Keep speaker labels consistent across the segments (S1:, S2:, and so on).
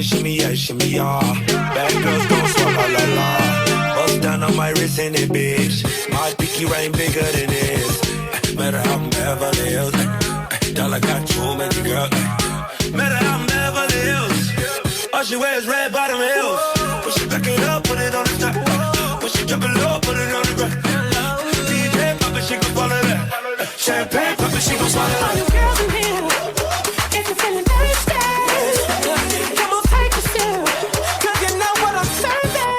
S1: shimmy, yeah, shimmy, yeah. Bad girls gon' swallow, la, la. Bust down on my wrist in it, bitch. My pinky ring bigger than this. Matter how I'm Beverly Hills. Dollar got too many girls. Matter how I'm Beverly Hills. All she wears red bottom heels. When she back it up, put it on the top. When she drop it low, put it on the ground. DJ pop it, she gon' swallow that. Champagne pop it, she gon' swallow that.
S2: All you girls in here, if you're feeling thirsty, come on, take a sip, 'cause you know what I'm serving.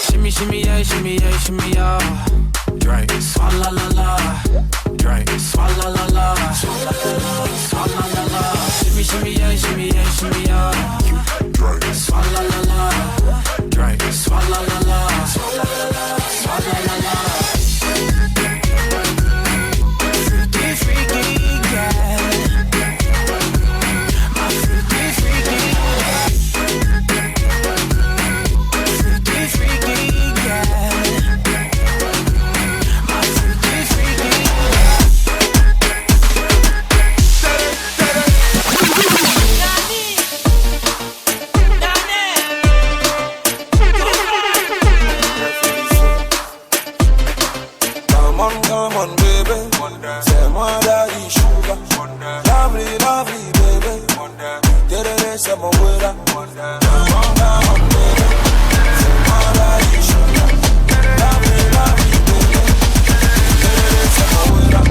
S3: Shimmy, shimmy, yeah, shimmy, yeah, shimmy, yeah. Drink, swalla la la. Drink, swalla la la. Swalla la la. Shimmy, shimmy, yeah, shimmy, yeah, shimmy, yeah. Drink, swalla la la. Drink, swalla la la. Swalla la la. Swalla la la. Fruity, freaky, yeah. My fruity, freaky. Fruity, freaky, yeah. My fruity, freaky.
S1: Come on, baby. C'est moi daddy sugar. Lovely, lovely, baby. Did c'est mon weather. Come on, baby. C'est moi daddy sugar. Lovely, lovely, baby. Did c'est mon weather.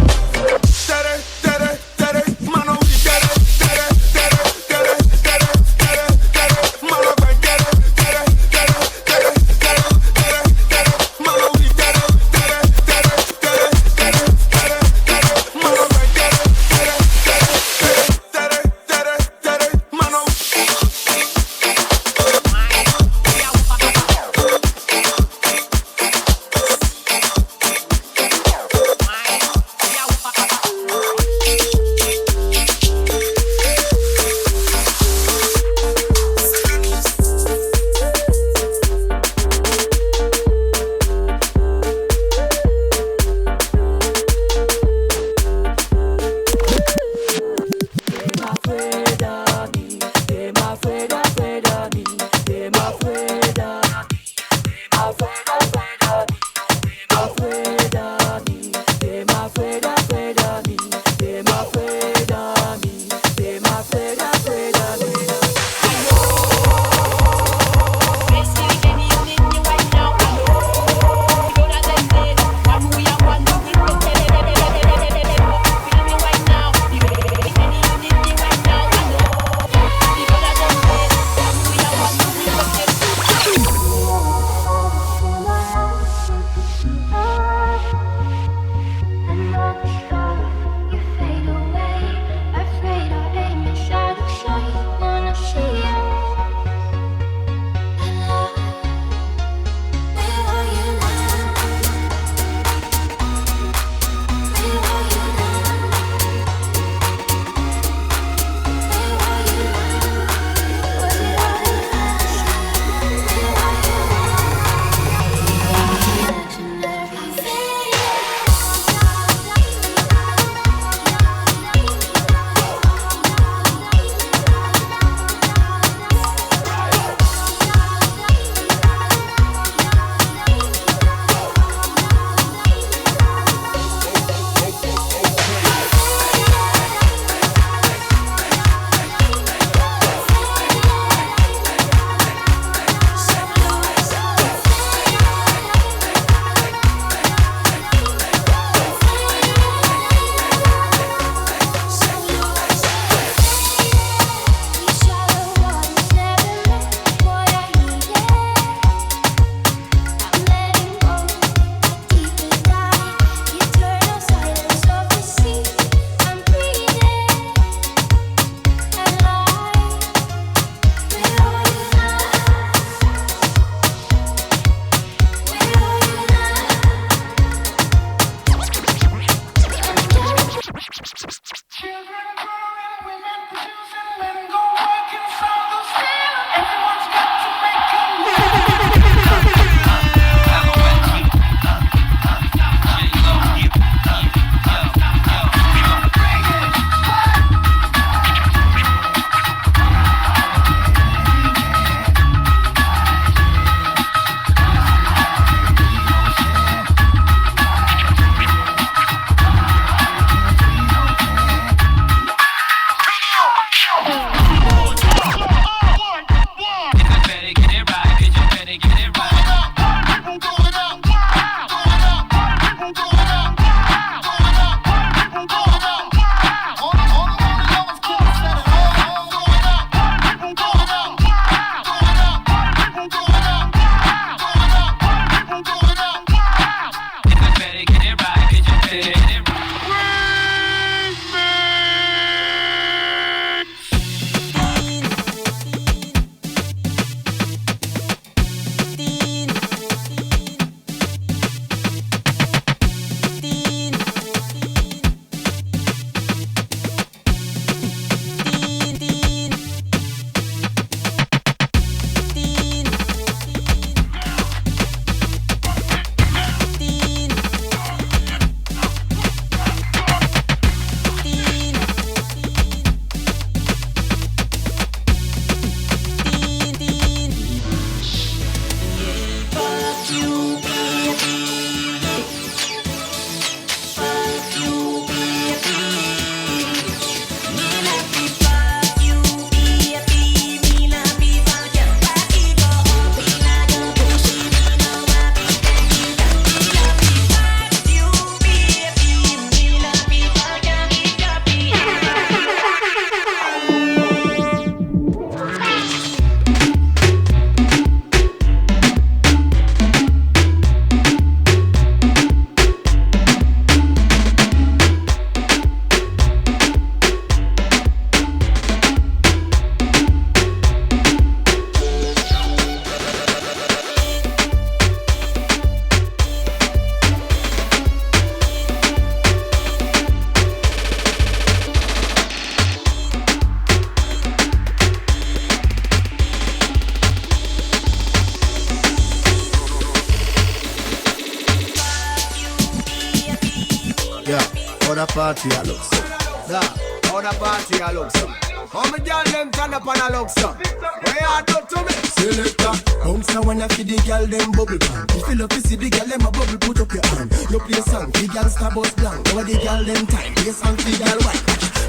S4: party I look so. Nah, how the party I look so. How me girl them turn up and I look so. Where you do to me? Selector, bounce a wanna feed the girl them bubble band. If you love to see the girl them a bubble, put up your hand. You play song, the girl star bus blank. Over the girl them time, play song, the girl white.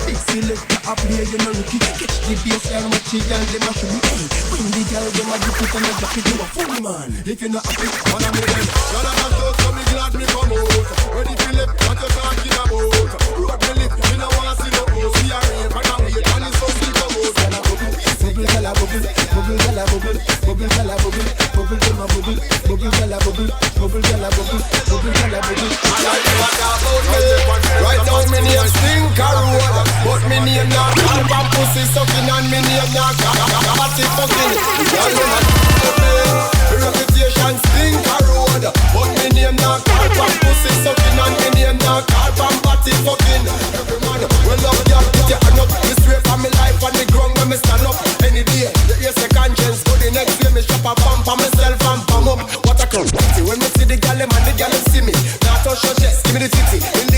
S4: Big selector up here, you know looky. Catch the bass and watch the girl them a shoot me. Hey, when the girl them a dip it and a drop it, you a fool man. If you not happy, one of me them. Y'all a man so me glad me come out. Ready for left, what you talking about? Road me lip, me no want see no host. We are rave and a wait, and it's something come out. Bubble, gala bubble, bubble, gala bubble, bubble, gala bubble, bubble, gala bubble, bubble, gala bubble, bubble, gala bubble, bubble, gala bubble. I like what about me. Right now me name Stinker Road, but me name not Alpha Pussy sucking and me name not Batty fucking. Y'all know what me. Reputation Stinker Road, but me name not Alpha Pussy sucking and me name not Alpha Batty fucking. Every man will love you, put your hand up. Me straight from me life on the ground when me stand up. Any day, you say conscience, go the next day me strap a pump on myself and pump up. What a crap. When me see the gal them and the gal them see me, now touch your chest, give me the titty.